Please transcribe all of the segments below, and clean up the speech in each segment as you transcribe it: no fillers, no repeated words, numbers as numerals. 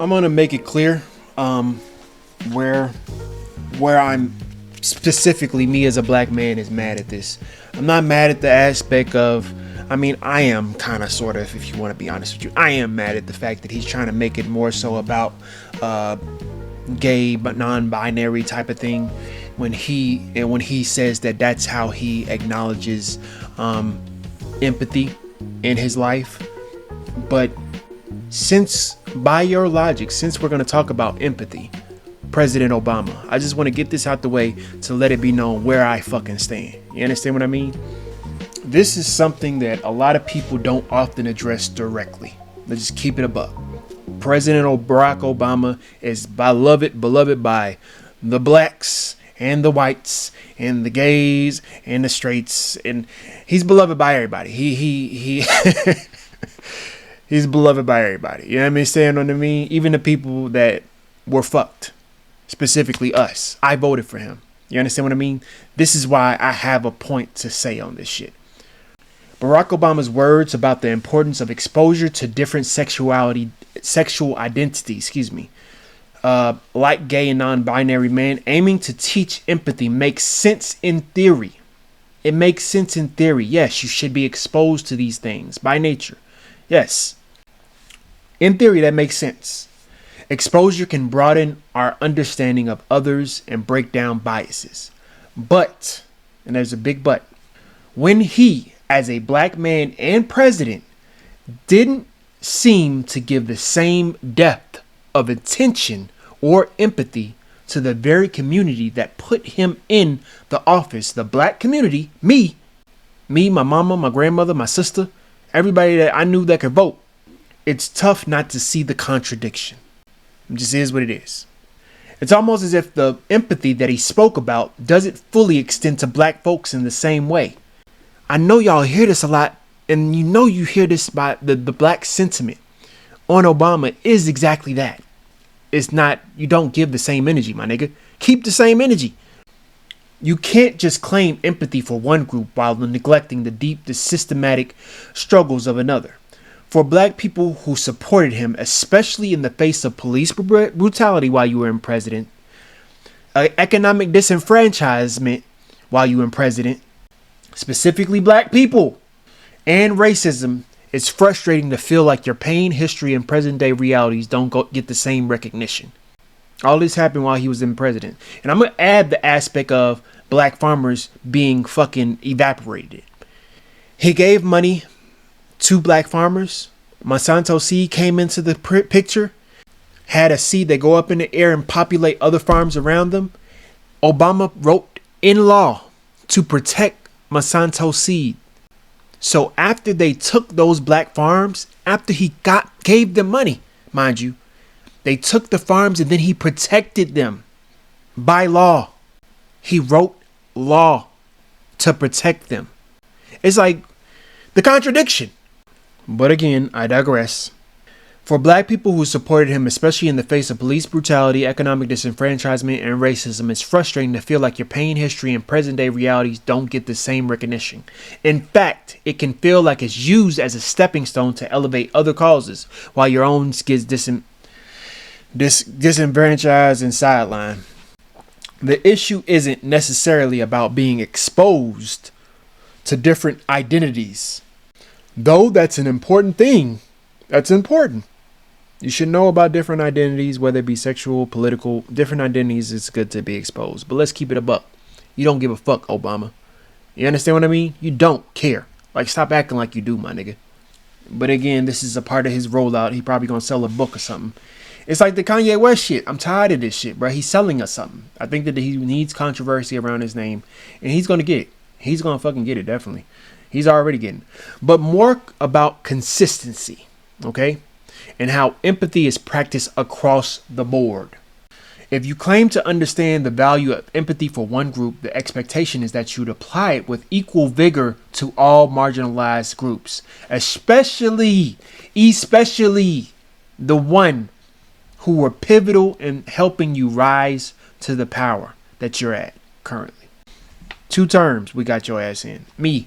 I'm gonna make it clear where I'm specifically, me as a black man, is mad at this. I'm not mad at the aspect of, I mean, I am kind of, sort of, if you want to be honest with you, I am mad at the fact that he's trying to make it more so about gay but non-binary type of thing, when he says that that's how he acknowledges empathy in his life. But since, by your logic, since we're going to talk about empathy, President Obama, I just want to get this out the way to let it be known where I fucking stand. You understand what I mean? This is something that a lot of people don't often address directly. Let's just keep it above. President Barack Obama is beloved by the blacks and the whites and the gays and the straights, and he's beloved by everybody. He he's beloved by everybody. You know what I mean? Saying on to me, even the people that were fucked, specifically us. I voted for him. You understand what I mean? This is why I have a point to say on this shit. Barack Obama's words about the importance of exposure to different sexual identity, like gay and non-binary men, aiming to teach empathy, makes sense in theory. It makes sense in theory. Yes, you should be exposed to these things by nature. Yes. In theory, that makes sense. Exposure can broaden our understanding of others and break down biases. But, and there's a big but, when he, as a black man and president, didn't seem to give the same depth of attention or empathy to the very community that put him in the office, the black community, me, my mama, my grandmother, my sister, everybody that I knew that could vote, it's tough not to see the contradiction. It just is what it is. It's almost as if the empathy that he spoke about doesn't fully extend to black folks in the same way. I know y'all hear this a lot, and you hear this by the black sentiment on Obama is exactly that. It's not, you don't give the same energy, my nigga. Keep the same energy. You can't just claim empathy for one group while neglecting the systematic struggles of another. For black people who supported him, especially in the face of police brutality while you were in president, economic disenfranchisement while you were in president, specifically black people, and racism, it's frustrating to feel like your pain, history, and present day realities don't get the same recognition. All this happened while he was in president. And I'm going to add the aspect of black farmers being fucking evaporated. He gave money to black farmers. Monsanto seed came into the picture, had a seed that go up in the air and populate other farms around them. Obama wrote in law to protect Monsanto seed. So after they took those black farms, after he gave them money, mind you, they took the farms and then he protected them by law. He wrote law to protect them. It's like the contradiction. But again, I digress. For black people who supported him, especially in the face of police brutality, economic disenfranchisement, and racism, it's frustrating to feel like your pain, history, and present day realities don't get the same recognition. In fact, it can feel like it's used as a stepping stone to elevate other causes, while your own gets disenfranchised and sidelined. The issue isn't necessarily about being exposed to different identities, though that's an important thing. That's important. You should know about different identities, whether it be sexual, political, different identities. It's good to be exposed. But let's keep it a buck. You don't give a fuck, Obama. You understand what I mean? You don't care. Like, stop acting like you do, my nigga. But again, this is a part of his rollout. He probably gonna sell a book or something. It's like the Kanye West shit. I'm tired of this shit, bro. He's selling us something. I think that he needs controversy around his name, and he's gonna get it. He's gonna fucking get it, definitely. He's already getting it. But more about consistency, okay? And how empathy is practiced across the board. If you claim to understand the value of empathy for one group, the expectation is that you'd apply it with equal vigor to all marginalized groups, especially the one who were pivotal in helping you rise to the power that you're at currently. 2 terms we got your ass in.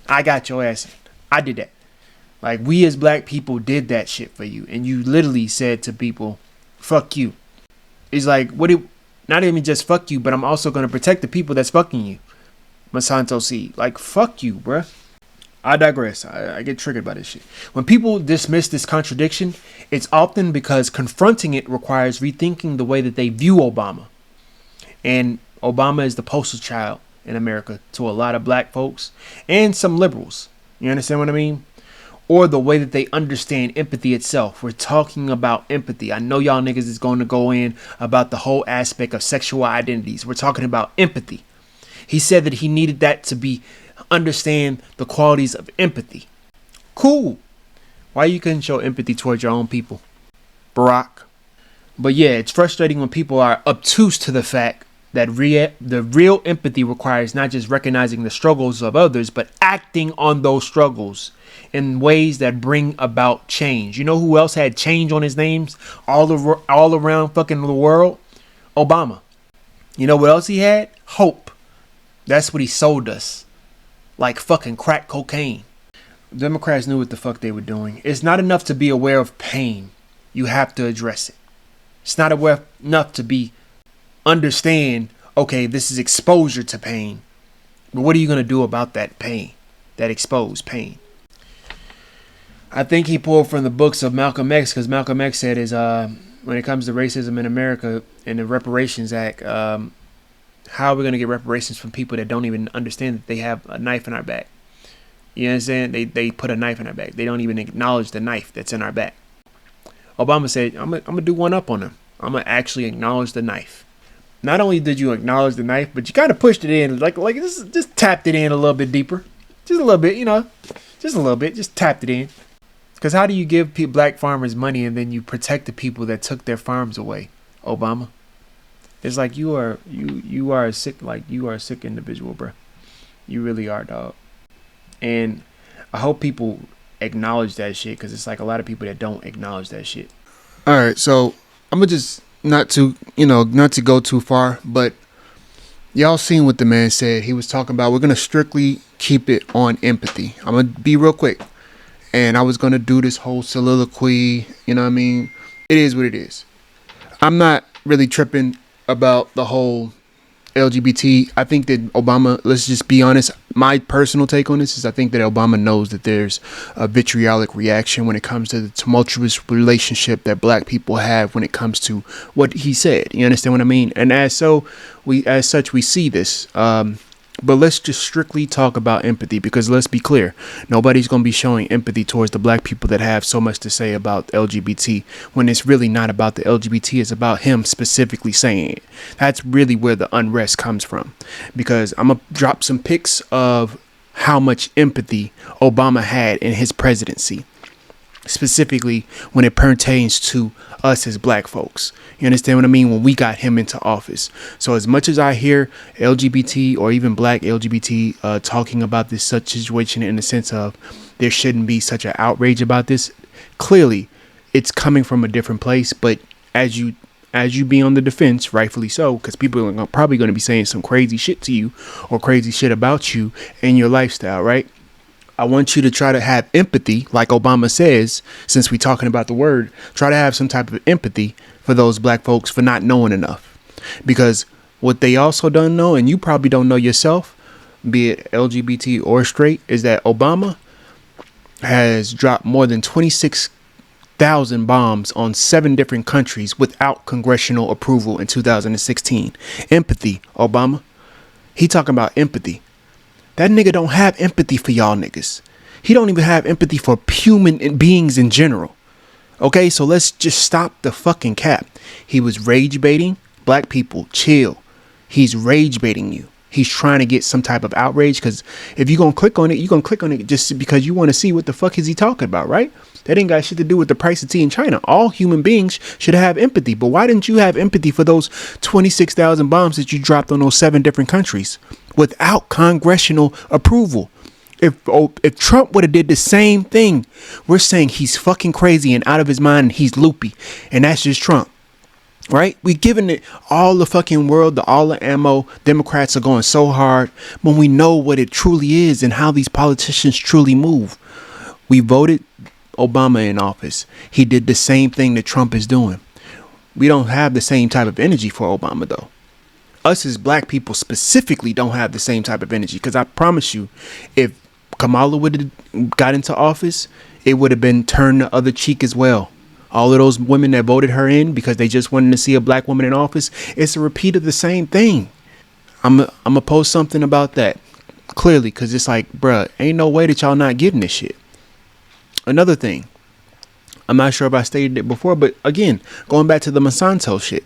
I got your ass in. I did that. Like, we as black people did that shit for you. And you literally said to people, fuck you. He's like, what do, not even just fuck you, but I'm also going to protect the people that's fucking you. Monsanto seed. Like, fuck you, bruh. I digress. I get triggered by this shit. When people dismiss this contradiction, it's often because confronting it requires rethinking the way that they view Obama. And Obama is the poster child in America to a lot of black folks and some liberals. You understand what I mean? Or the way that they understand empathy itself. We're talking about empathy. I know y'all niggas is going to go in about the whole aspect of sexual identities. We're talking about empathy. He said that he needed that to be understand the qualities of empathy. Cool. Why you couldn't show empathy towards your own people, Barack? But yeah, it's frustrating when people are obtuse to the fact that the real empathy requires not just recognizing the struggles of others, but acting on those struggles in ways that bring about change. You know who else had change on his names all around fucking the world? Obama. You know what else he had? Hope. That's what he sold us. Like fucking crack cocaine. Democrats knew what the fuck they were doing. It's not enough to be aware of pain. You have to address it. It's not enough to understand, okay, this is exposure to pain. But what are you going to do about that pain? That exposed pain? I think he pulled from the books of Malcolm X, because Malcolm X said when it comes to racism in America and the Reparations Act, how are we going to get reparations from people that don't even understand that they have a knife in our back? You understand? They put a knife in our back. They don't even acknowledge the knife that's in our back. Obama said, I'm going to do one up on them. I'm going to actually acknowledge the knife. Not only did you acknowledge the knife, but you kind of pushed it in, like this, just tapped it in a little bit deeper. Just a little bit, just a little bit, just tapped it in. Because how do you give black farmers money and then you protect the people that took their farms away, Obama? It's like you are a sick individual, bro. You really are, dog. And I hope people acknowledge that shit, because it's like a lot of people that don't acknowledge that shit. All right, so I'm gonna just not to go too far, but y'all seen what the man said. He was talking about we're gonna strictly keep it on empathy. I'm gonna be real quick, and I was gonna do this whole soliloquy. You know what I mean? It is what it is. I'm not really tripping about the whole LGBT. I think that Obama, let's just be honest, my personal take on this is I think that Obama knows that there's a vitriolic reaction when it comes to the tumultuous relationship that black people have when it comes to what he said. You understand what I mean? And as such we see this. But let's just strictly talk about empathy, because let's be clear, nobody's going to be showing empathy towards the black people that have so much to say about LGBT, when it's really not about the LGBT. It's about him specifically saying it. That's really where the unrest comes from, because I'm going to drop some pics of how much empathy Obama had in his presidency, specifically when it pertains to us as black folks. You understand what I mean? When we got him into office. So as much as I hear LGBT or even black LGBT talking about this such situation in the sense of there shouldn't be such an outrage about this, clearly it's coming from a different place. But as you be on the defense, rightfully so, because people are probably going to be saying some crazy shit to you or crazy shit about you and your lifestyle, right? I want you to try to have empathy, like Obama says, since we're talking about the word, try to have some type of empathy for those black folks for not knowing enough. Because what they also don't know, and you probably don't know yourself, be it LGBT or straight, is that Obama has dropped more than 26,000 bombs on 7 different countries without congressional approval in 2016. Empathy, Obama. He talking about empathy. That nigga don't have empathy for y'all niggas. He don't even have empathy for human beings in general. Okay, so let's just stop the fucking cap. He was rage baiting. Black people, chill. He's rage baiting you. He's trying to get some type of outrage, because if you're going to click on it, you're going to click on it just because you want to see what the fuck is he talking about, right? That ain't got shit to do with the price of tea in China. All human beings should have empathy. But why didn't you have empathy for those 26,000 bombs that you dropped on those 7 different countries without congressional approval? If Trump would have did the same thing, we're saying he's fucking crazy and out of his mind and he's loopy. And that's just Trump. Right? We're giving it all the fucking world, all the ammo. Democrats are going so hard when we know what it truly is and how these politicians truly move. We voted Obama in office. He did the same thing that Trump is doing. We don't have the same type of energy for Obama, though. Us as black people specifically don't have the same type of energy. Because I promise you, if Kamala would have got into office, it would have been turned the other cheek as well. All of those women that voted her in because they just wanted to see a black woman in office, it's a repeat of the same thing. I'm going to post something about that clearly, because it's like, bruh, ain't no way that y'all not getting this shit. Another thing, I'm not sure if I stated it before, but again, going back to the Monsanto shit,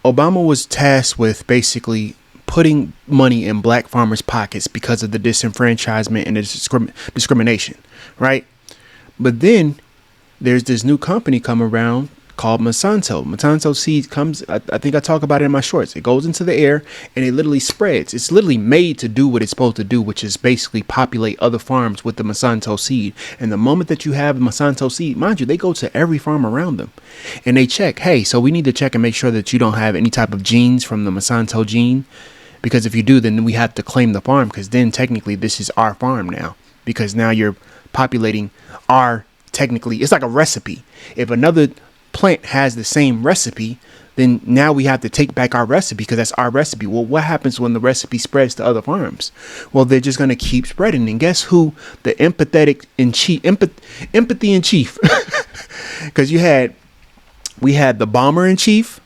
Obama was tasked with basically putting money in black farmers' pockets because of the disenfranchisement and the discrimination, right? But then there's this new company come around called Monsanto. Monsanto seed comes, I think I talk about it in my shorts. It goes into the air and it literally spreads. It's literally made to do what it's supposed to do, which is basically populate other farms with the Monsanto seed. And the moment that you have Monsanto seed, mind you, they go to every farm around them and they check, hey, so we need to check and make sure that you don't have any type of genes from the Monsanto gene. Because if you do, then we have to claim the farm, because then technically this is our farm now, because now you're populating our, technically, it's like a recipe. If another plant has the same recipe, then now we have to take back our recipe because that's our recipe. Well, what happens when the recipe spreads to other farms? Well, they're just going to keep spreading. And guess who the empathy in chief, because we had the bomber in chief,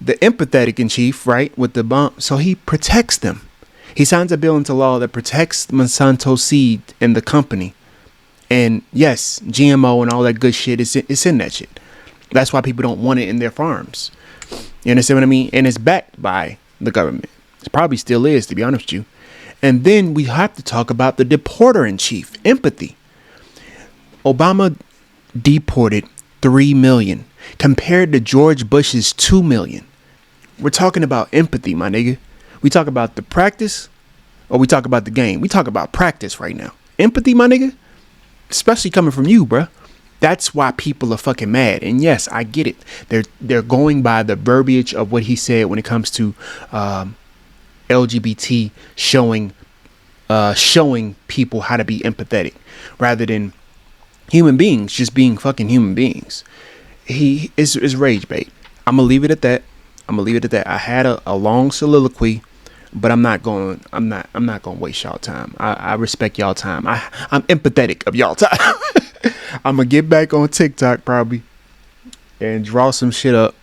the empathetic in chief, right, with the bomb. So he protects them. He signs a bill into law that protects Monsanto seed and the company. And yes, GMO and all that good shit is in that shit. That's why people don't want it in their farms. You understand what I mean? And it's backed by the government. It probably still is, to be honest with you. And then we have to talk about the deporter in chief, empathy. Obama deported 3 million compared to George Bush's 2 million. We're talking about empathy, my nigga. We talk about the practice or we talk about the game. We talk about practice right now. Empathy, my nigga. Especially coming from you, bruh. That's why people are fucking mad. And yes, I get it. They're going by the verbiage of what he said when it comes to LGBT showing people how to be empathetic rather than human beings just being fucking human beings. He is rage bait. I'm gonna leave it at that. I had a long soliloquy, but I'm not gonna waste y'all time. I respect y'all time. I'm empathetic of y'all time. I'm gonna get back on TikTok probably and draw some shit up.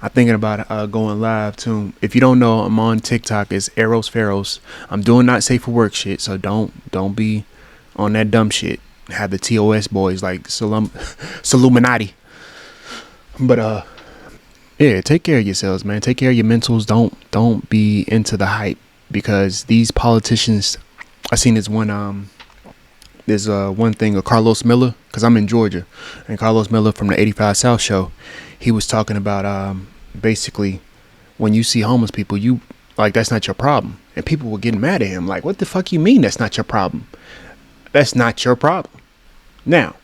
I'm thinking about going live too. If you don't know, I'm on TikTok. It's Arrows Pharaohs. I'm doing not safe for work shit, so don't be on that dumb shit. Have the TOS boys like Illuminati. But yeah, take care of yourselves, man. Take care of your mentals. Don't be into the hype, because these politicians. I seen this one there's one thing of Carlos Miller, because I'm in Georgia, and Carlos Miller from the 85 South show, he was talking about basically when you see homeless people, you like, that's not your problem. And people were getting mad at him like, what the fuck you mean that's not your problem? That's not your problem. Now,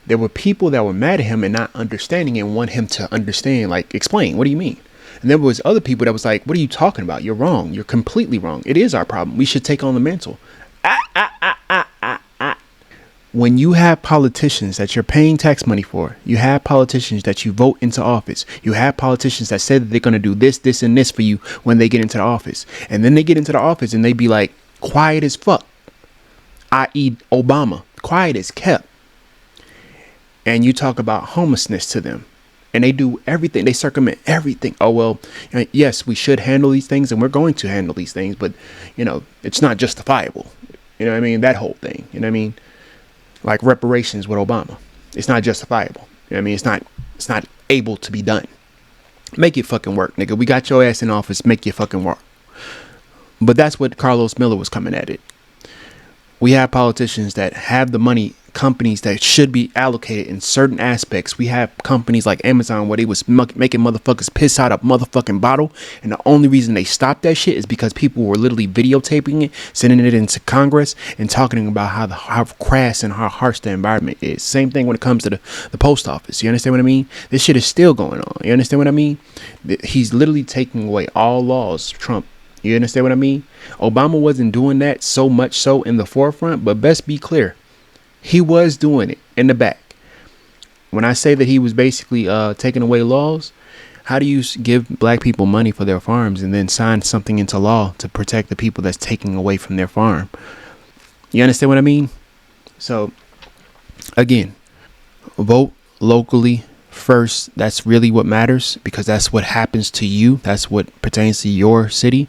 there were people that were mad at him and not understanding and want him to understand, like, explain, what do you mean? And there was other people that was like, what are you talking about? You're wrong. You're completely wrong. It is our problem. We should take on the mantle. When you have politicians that you're paying tax money for, you have politicians that you vote into office, you have politicians that say that they're going to do this, this, and this for you when they get into the office. And then they get into the office and they be like, quiet as fuck. I.e. Obama, quiet as kept. And you talk about homelessness to them. And they do everything. They circumvent everything. Oh, well, yes, we should handle these things and we're going to handle these things. But, it's not justifiable. You know what I mean? That whole thing. You know what I mean? Like reparations with Obama. It's not justifiable. You know what I mean? It's not able to be done. Make it fucking work, nigga. We got your ass in office. Make it fucking work. But that's what Carlos Miller was coming at it. We have politicians that have the money, companies that should be allocated in certain aspects. We have companies like Amazon where they was making motherfuckers piss out a motherfucking bottle. And the only reason they stopped that shit is because people were literally videotaping it, sending it into Congress and talking about how crass and how harsh the environment is. Same thing when it comes to the post office. You understand what I mean? This shit is still going on. You understand what I mean? He's literally taking away all laws, Trump. You understand what I mean? Obama wasn't doing that so much so in the forefront, but best be clear. He was doing it in the back. When I say that he was basically taking away laws, How do you give black people money for their farms and then sign something into law to protect the people that's taking away from their farm? You understand what I mean? So again, vote locally first. That's really what matters, because that's what happens to you. That's what pertains to your city.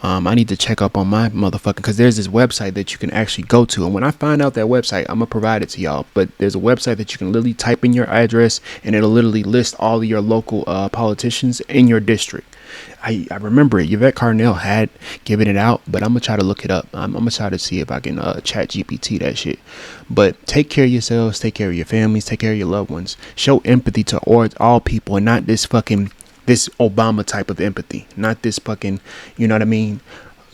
I need to check up on my motherfucking, because there's this website that you can actually go to. And when I find out that website, I'm going to provide it to y'all. But there's a website that you can literally type in your address and it'll literally list all of your local politicians in your district. I remember it. Yvette Carnell had given it out, but I'm going to try to look it up. I'm going to try to see if I can chat GPT that shit. But take care of yourselves. Take care of your families. Take care of your loved ones. Show empathy to all people, and not this Obama type of empathy, not this fucking, you know what I mean,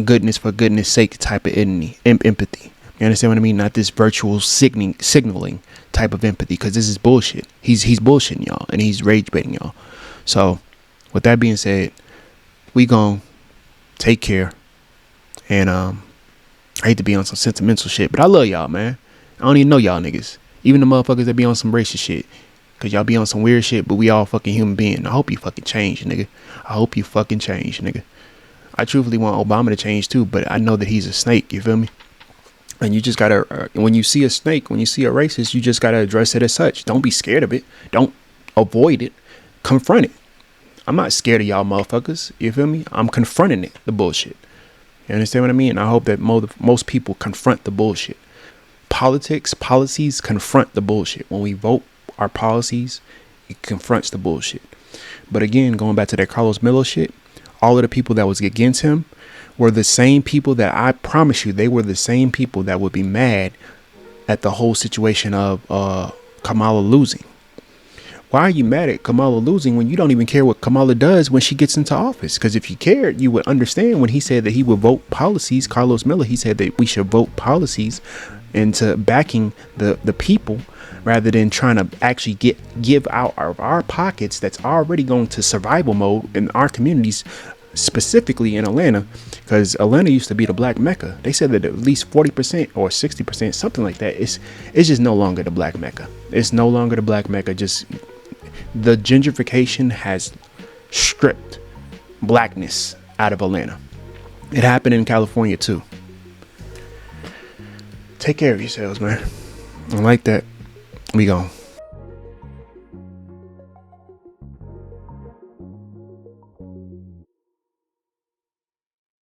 goodness for goodness sake type of empathy. You understand what I mean? Not this virtual signaling type of empathy, because this is bullshit. He's bullshitting y'all, and he's rage baiting y'all. So with that being said, we gon' take care. And I hate to be on some sentimental shit, but I love y'all, man. I don't even know y'all niggas, even the motherfuckers that be on some racist shit. Cause y'all be on some weird shit, but we all fucking human beings. I hope you fucking change, nigga. I hope you fucking change, nigga. I truthfully want Obama to change too, but I know that he's a snake, you feel me? And you just gotta, when you see a snake, when you see a racist, you just gotta address it as such. Don't be scared of it. Don't avoid it. Confront it. I'm not scared of y'all motherfuckers, you feel me? I'm confronting it, the bullshit. You understand what I mean? And I hope that most people confront the bullshit. Policies confront the bullshit. When we vote our policies, it confronts the bullshit. But again, going back to that Carlos Miller shit, all of the people that was against him were the same people that, I promise you, they were the same people that would be mad at the whole situation of Kamala losing. Why are you mad at Kamala losing when you don't even care what Kamala does when she gets into office? Because if you cared, you would understand when he said that he would vote policies. Carlos Miller, he said that we should vote policies into backing the people, rather than trying to actually give out of our pockets that's already going to survival mode in our communities, specifically in Atlanta, because Atlanta used to be the black Mecca. They said that at least 40% or 60%, something like that, it's just no longer the black Mecca. It's no longer the black Mecca. Just the gentrification has stripped blackness out of Atlanta. It happened in California too. Take care of yourselves, man. I like that. We gone.